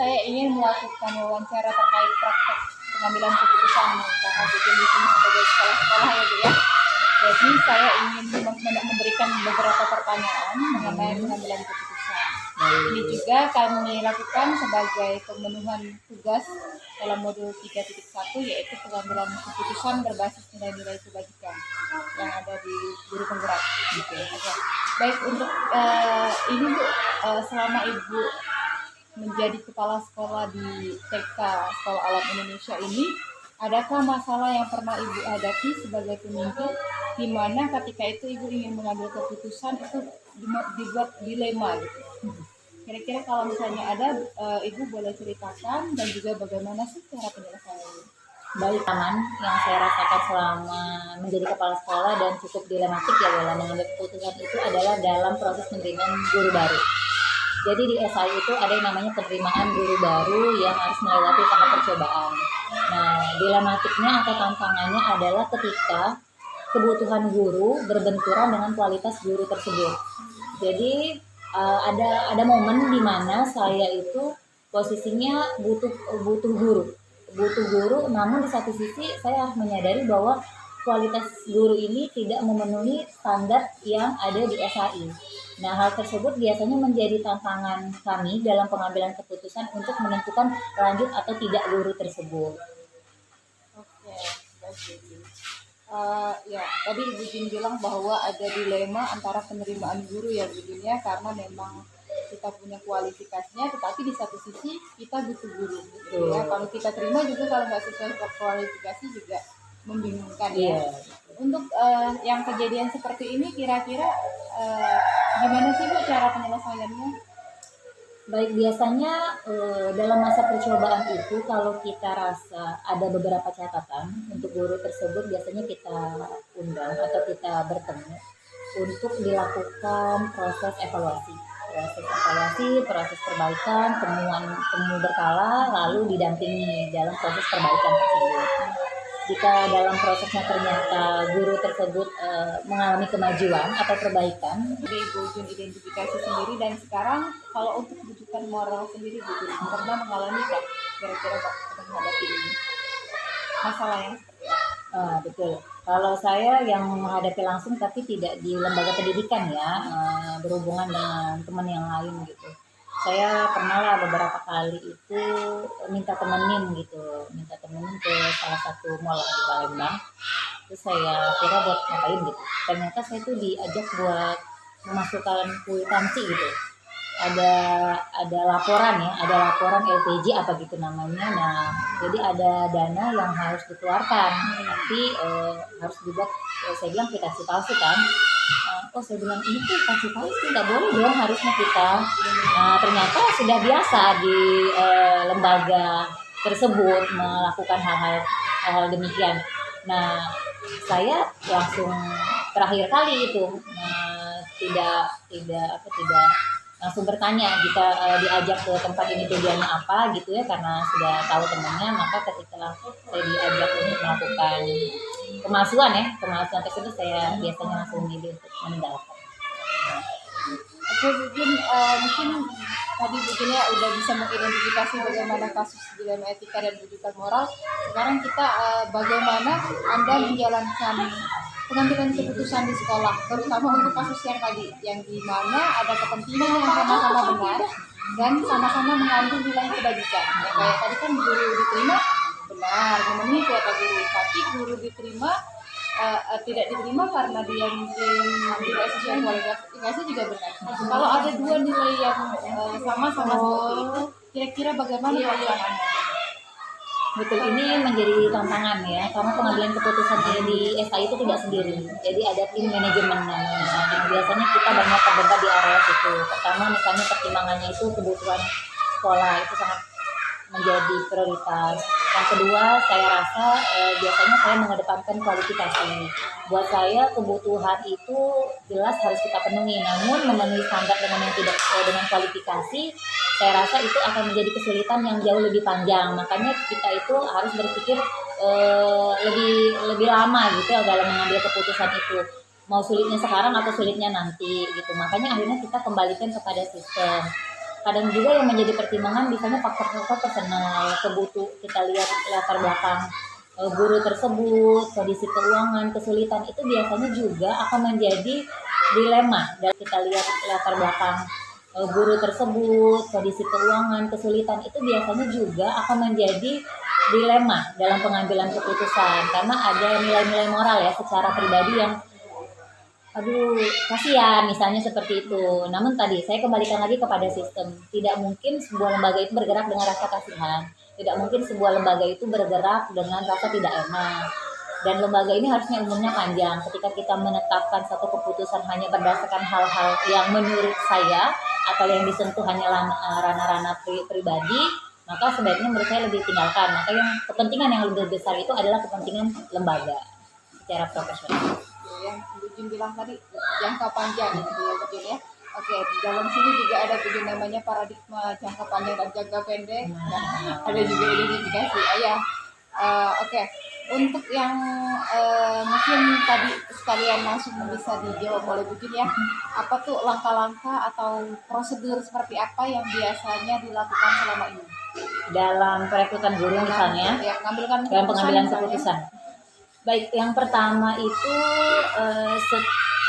saya ingin melakukan wawancara terkait praktek pengambilan keputusan karena bikin di sini sebagai sekolah ya Bu ya. Jadi saya ingin memberikan beberapa pertanyaan mengenai pengambilan keputusan. Ini juga kami lakukan sebagai pemenuhan tugas dalam modul 3.1 yaitu pengambilan keputusan berbasis nilai-nilai kebajikan yang ada di guru penggerak. Oke. Baik, untuk ini Bu, selama Ibu menjadi kepala sekolah di TK Sekolah Alam Indonesia ini, adakah masalah yang pernah Ibu hadapi sebagai pemimpin di mana ketika itu Ibu ingin mengambil keputusan itu dibuat dilema gitu? Kira-kira kalau misalnya ada, Ibu boleh ceritakan dan juga bagaimana sih cara penyelesaiannya? Baik, teman yang saya rasakan selama menjadi kepala sekolah dan cukup dilematik ya dalam mengambil keputusan itu adalah dalam proses penerimaan guru baru. Jadi di SI itu ada yang namanya penerimaan guru baru yang harus melewati tahap percobaan. Nah, dilematiknya atau tantangannya adalah ketika kebutuhan guru berbenturan dengan kualitas guru tersebut. Jadi ada momen di mana saya itu posisinya butuh guru, namun di satu sisi saya harus menyadari bahwa kualitas guru ini tidak memenuhi standar yang ada di SAI. Nah, hal tersebut biasanya menjadi tantangan kami dalam pengambilan keputusan untuk menentukan lanjut atau tidak guru tersebut. Oke, baik. Ya, tadi Ibu Jin bilang bahwa ada dilema antara penerimaan guru ya Bu Jin ya, karena memang kita punya kualifikasinya, tetapi di satu sisi kita butuh guru gitu ya. Kalau kita terima juga kalau nggak sesuai kualifikasi juga membingungkan ya. Untuk yang kejadian seperti ini kira-kira gimana sih Bu cara penyelesaiannya? Baik, biasanya dalam masa percobaan itu kalau kita rasa ada beberapa catatan untuk guru tersebut, biasanya kita undang atau kita bertemu untuk dilakukan proses evaluasi, proses perbaikan, temu berkala, lalu didampingi dalam proses perbaikan tersebut. Jika dalam prosesnya ternyata guru tersebut mengalami kemajuan atau perbaikan, Ibu Jun identifikasi sendiri, dan sekarang kalau untuk rujukan moral sendiri Bu Jun pernah mengalami Kak kira-kira Kak menghadapi ini masalah yang seperti apa? Betul. Kalau saya yang menghadapi langsung tapi tidak di lembaga pendidikan ya, berhubungan dengan teman yang lain gitu. Saya pernah lah beberapa kali itu minta temenin ke salah satu mall di Palembang. Terus saya kira buat ngapain gitu. Ternyata saya tuh diajak buat memasukkan kwitansi gitu. Ada laporan LPG apa gitu namanya. Nah, jadi ada dana yang harus dikeluarkan, tapi harus dibuat, saya bilang kwitansi palsu kan. Saya bilang ini tuh kwitansi palsu, nggak boleh dong harusnya kita. Nah, ternyata sudah biasa di lembaga tersebut melakukan hal-hal demikian. Nah, saya langsung terakhir kali itu tidak langsung bertanya jika diajak ke tempat ini tujuannya apa gitu ya, karena sudah tahu temannya, maka ketika saya diajak untuk melakukan kemasukan tersebut, saya biasanya langsung memilih untuk meninggalkan. Oke, mungkin tadi Bu ya udah bisa mengidentifikasi bagaimana kasus dilema etika dan rujukan moral. Sekarang kita bagaimana Anda menjalankan pengambilan keputusan di sekolah, terutama untuk kasus yang tadi, yang dimana ada kepentingan yang sama-sama benar dan sama-sama mengandung nilai kebajikan. Ya, kayak tadi kan guru diterima benar memenuhi kuota guru, tapi guru diterima tidak diterima karena dia mungkin tidak sesuai kualifikasi juga benar. Kalau ada dua nilai yang sama-sama seperti itu, kira-kira bagaimana perasaan Anda? Betul, ini menjadi tantangan ya, karena pengambilan keputusan di SI itu tidak sendiri. Jadi ada tim manajemen yang biasanya kita banyak terdebat di area situ. Pertama misalnya pertimbangannya itu kebutuhan sekolah itu sangat menjadi prioritas. Yang kedua, saya rasa biasanya saya mengedepankan kualifikasi. Buat saya kebutuhan itu jelas harus kita penuhi, namun memenuhi standar dengan yang tidak sesuai dengan kualifikasi, saya rasa itu akan menjadi kesulitan yang jauh lebih panjang. Makanya kita itu harus berpikir lebih lama gitu ya dalam mengambil keputusan itu. Mau sulitnya sekarang atau sulitnya nanti gitu. Makanya akhirnya kita kembalikan kepada sistem. kadang juga yang menjadi pertimbangan misalnya faktor-faktor personal, kita lihat latar belakang guru tersebut, kondisi keuangan, kesulitan itu biasanya juga akan menjadi dilema. Dan kita lihat latar belakang guru tersebut, kondisi keuangan, kesulitan itu biasanya juga akan menjadi dilema dalam pengambilan keputusan karena ada nilai-nilai moral ya secara pribadi yang aduh kasihan misalnya seperti itu. Namun tadi saya kembalikan lagi kepada sistem. Tidak mungkin sebuah lembaga itu bergerak dengan rasa kasihan. Tidak mungkin sebuah lembaga itu bergerak dengan rasa tidak enak. Dan lembaga ini harusnya umurnya panjang. Ketika kita menetapkan satu keputusan hanya berdasarkan hal-hal yang menurut saya atau yang disentuh hanya ranah-ranah pribadi, maka sebaiknya menurut saya lebih tinggalkan. Maka yang kepentingan yang lebih besar itu adalah kepentingan lembaga secara profesional. Yang Bu Jun bilang tadi jangka panjang gitu ya Bu Jun ya. Oke, di dalam sini juga ada Bu Jun namanya paradigma jangka panjang dan jangka pendek. Nah, ada juga identifikasi. Oke. Untuk yang mungkin tadi sekalian langsung bisa dijawab oleh Bu Jun ya. Apa tuh langkah-langkah atau prosedur seperti apa yang biasanya dilakukan selama ini? Dalam perekrutan guru misalnya, Ya, dalam pengambilan keputusan. Baik, yang pertama itu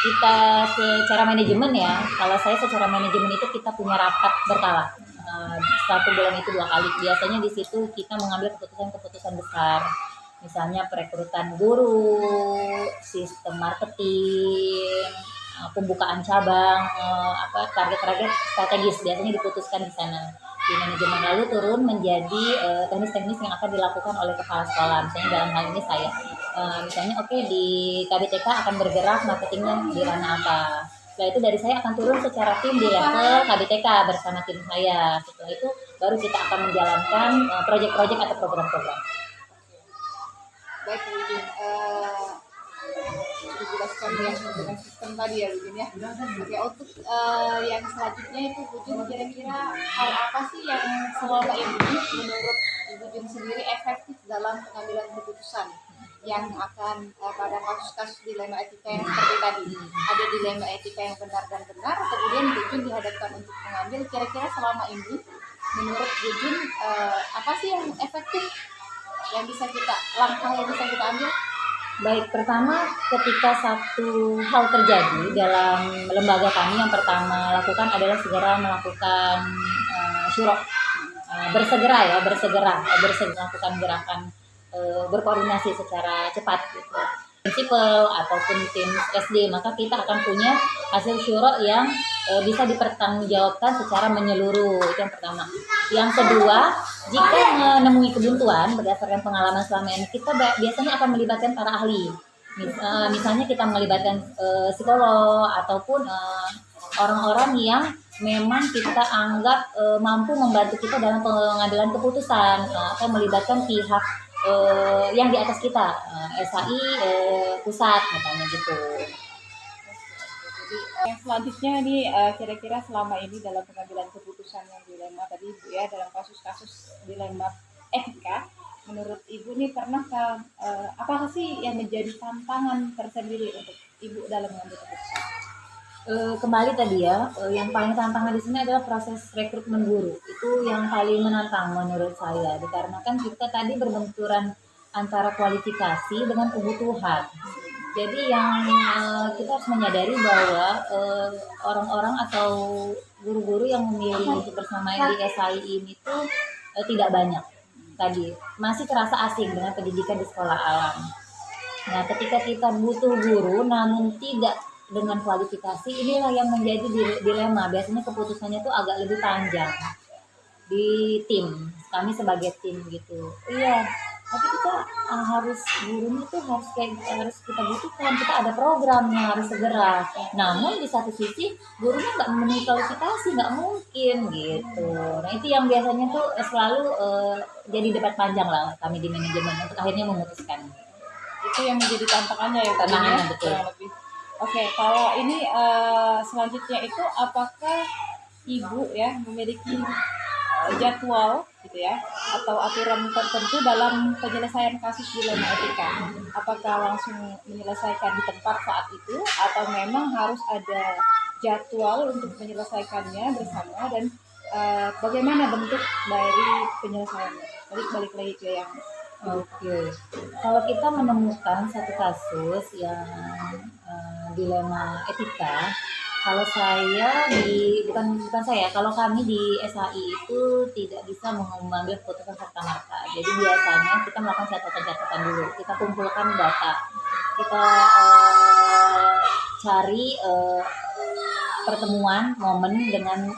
kita secara manajemen ya. Kalau saya secara manajemen itu kita punya rapat berkala. 1 bulan itu 2 kali. Biasanya di situ kita mengambil keputusan-keputusan besar. Misalnya perekrutan guru, sistem marketing, pembukaan cabang, target-target strategis biasanya diputuskan di sana. Di manajemen lalu turun menjadi teknis-teknis yang akan dilakukan oleh kepala sekolah. Misalnya dalam hal ini saya, misalnya di KBTK akan bergerak marketingnya di ranah apa. Setelah itu dari saya akan turun secara tim di level KBTK bersama tim saya. Setelah itu baru kita akan menjalankan proyek-proyek atau program-program. Baik Bu Jun, dijelaskan ya dengan sistem tadi ya Bu Jun ya. Oke, untuk yang selanjutnya itu Bu Jun kira-kira hal apa sih yang selama ini menurut Bu Jun sendiri efektif dalam pengambilan keputusan yang akan pada kasus-kasus dilema etika yang seperti tadi. Ada dilema etika yang benar dan benar, kemudian Bu Jun dihadapkan untuk mengambil. Kira-kira selama ini menurut Bu Jun apa sih yang efektif yang bisa langkah yang bisa kita ambil? Baik, pertama ketika satu hal terjadi dalam lembaga kami, yang pertama lakukan adalah segera melakukan syuro, bersegera melakukan gerakan berkoordinasi secara cepat gitu. Prinsipal ataupun tim SD, maka kita akan punya hasil syuro yang bisa dipertanggungjawabkan secara menyeluruh. Itu yang pertama. Yang kedua, jika menemui kebuntuan berdasarkan pengalaman selama ini, kita biasanya akan melibatkan para ahli. Misalnya kita melibatkan psikolog ataupun orang-orang yang memang kita anggap mampu membantu kita dalam pengambilan keputusan, atau melibatkan pihak yang di atas kita, SAI pusat misalnya gitu. Jadi yang selanjutnya nih kira-kira selama ini dalam pengambilan keputusan yang dilema tadi Bu ya, dalam kasus-kasus dilema etika, menurut Ibu nih pernahkah apa sih yang menjadi tantangan tersendiri untuk Ibu dalam mengambil keputusan? Kembali tadi ya, yang paling tantangan di sini adalah proses rekrutmen guru. Itu yang paling menantang menurut saya, dikarenakan kita tadi berbenturan antara kualifikasi dengan kebutuhan. Jadi yang kita harus menyadari bahwa orang-orang atau guru-guru yang memilih untuk bersama di SAI ini tuh tidak banyak. Tadi masih terasa asing dengan pendidikan di sekolah alam. Nah, ketika kita butuh guru namun tidak dengan kualifikasi, inilah yang menjadi dilema. Biasanya keputusannya tuh agak lebih panjang di tim, kami sebagai tim gitu. Iya, tapi kita gurunya tuh harus kita butuhkan. Kita ada programnya, harus segera. Namun di satu sisi gurunya nggak memenuhi kualifikasi, nggak mungkin gitu. Nah, itu yang biasanya tuh selalu jadi debat panjang lah kami di manajemen untuk akhirnya memutuskan. Itu yang menjadi tantangannya ya, tantangannya betul. Lebih. Oke, kalau ini selanjutnya itu apakah Ibu ya memiliki jadwal gitu ya atau aturan tertentu dalam penyelesaian kasus dilema etika? Apakah langsung menyelesaikan di tempat saat itu atau memang harus ada jadwal untuk menyelesaikannya bersama dan bagaimana bentuk dari penyelesaiannya? Balik lagi ke yang Oke, kalau kita menemukan satu kasus yang dilema etika, kalau saya bukan bukan saya, kalau kami di SHI itu tidak bisa mengambil keputusan serta merta. Jadi biasanya kita melakukan catatan-catatan dulu, kita kumpulkan data, kita cari pertemuan momen dengan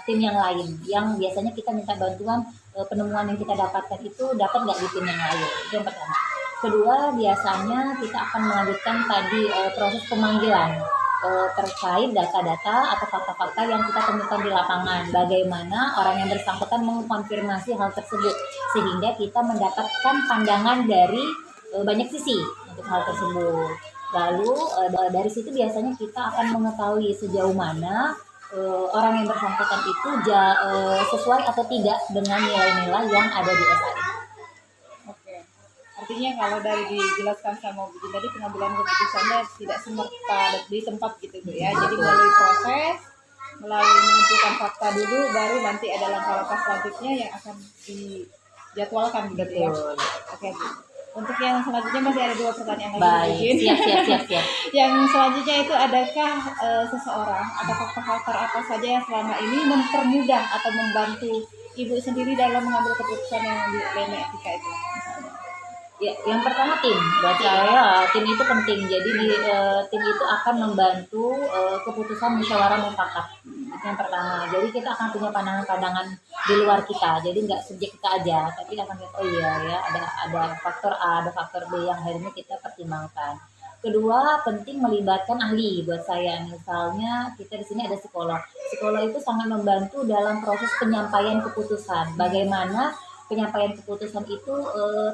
tim yang lain yang biasanya kita minta bantuan, penemuan yang kita dapatkan itu dapat nggak di tim yang lain, itu yang pertama. Kedua, biasanya kita akan melanjutkan tadi proses pemanggilan terkait data-data atau fakta-fakta yang kita temukan di lapangan, bagaimana orang yang bersangkutan mengkonfirmasi hal tersebut sehingga kita mendapatkan pandangan dari banyak sisi untuk hal tersebut. Lalu dari situ biasanya kita akan mengetahui sejauh mana orang yang bersangkutan itu sesuai atau tidak dengan nilai-nilai yang ada di SHI. Oke. Artinya kalau dari dijelaskan sama Bu Jin tadi, pengambilan keputusannya tidak semerta di tempat gitu Bu ya. Jadi melalui proses, melalui mengumpulkan fakta dulu, baru nanti ada langkah-langkah selanjutnya yang akan dijadwalkan gitu ya. Betul. Oke Bu. Untuk yang selanjutnya masih ada 2 pertanyaan lagi. Baik, siap. Yang selanjutnya itu, adakah seseorang atau faktor-faktor apa saja yang selama ini mempermudah atau membantu Ibu sendiri dalam mengambil keputusan yang dilema etika itu? Ya, yang pertama tim. Buat saya tim itu penting. Jadi tim itu akan membantu keputusan musyawarah mufakat. Itu yang pertama. Jadi kita akan punya pandangan-pandangan di luar kita. Jadi nggak subjek kita aja, tapi akan lihat oh iya ya ada faktor A, ada faktor B yang akhirnya kita pertimbangkan. Kedua, penting melibatkan ahli buat saya. Misalnya kita di sini ada psikolog. Psikolog itu sangat membantu dalam proses penyampaian keputusan. Bagaimana penyampaian keputusan itu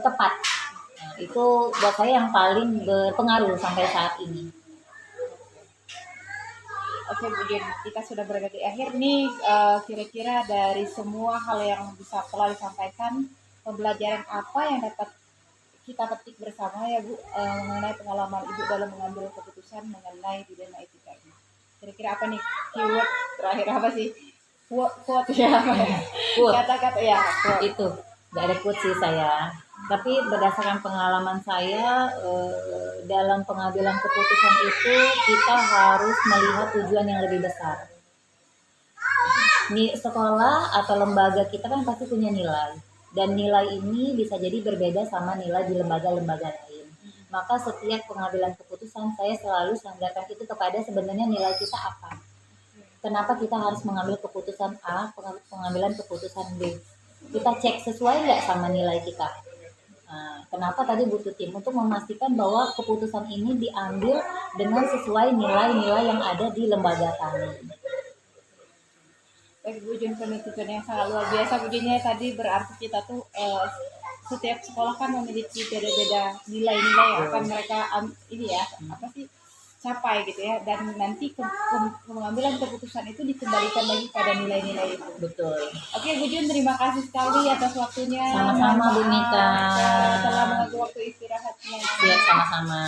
tepat. Nah, itu buat saya yang paling berpengaruh sampai saat ini. Oke Bu Jin, kita sudah berada di akhir nih. Kira-kira dari semua hal yang bisa telah disampaikan, pembelajaran apa yang dapat kita petik bersama ya Bu, mengenai pengalaman Ibu dalam mengambil keputusan mengenai dilema etika ini? Kira-kira apa nih keyword terakhir, apa sih? Quote ya, Quote. kata-kata ya, quote. Itu nggak ada quote sih saya, tapi berdasarkan pengalaman saya dalam pengambilan keputusan itu kita harus melihat tujuan yang lebih besar. Sekolah atau lembaga kita kan pasti punya nilai, dan nilai ini bisa jadi berbeda sama nilai di lembaga-lembaga lain. Maka setiap pengambilan keputusan saya selalu sandarkan itu kepada sebenarnya nilai kita apa. Kenapa kita harus mengambil keputusan A, pengambilan keputusan B. Kita cek sesuai nggak sama nilai kita. Nah, kenapa tadi butuh tim untuk memastikan bahwa keputusan ini diambil dengan sesuai nilai-nilai yang ada di lembaga kami. Baik Bu Jin, penutupan yang sangat luar biasa Bu Jin ya. Tadi berarti kita tuh setiap sekolah kan memiliki beda-beda nilai-nilai yang akan mereka ini ya, apa sih, capai gitu ya, dan nanti pengambilan keputusan itu dikembalikan lagi pada nilai-nilai itu. Betul. Oke Bu Jun, terima kasih sekali atas waktunya. Sama-sama Bu Mita. Telah mengganggu waktu istirahatnya. Siap, sama-sama.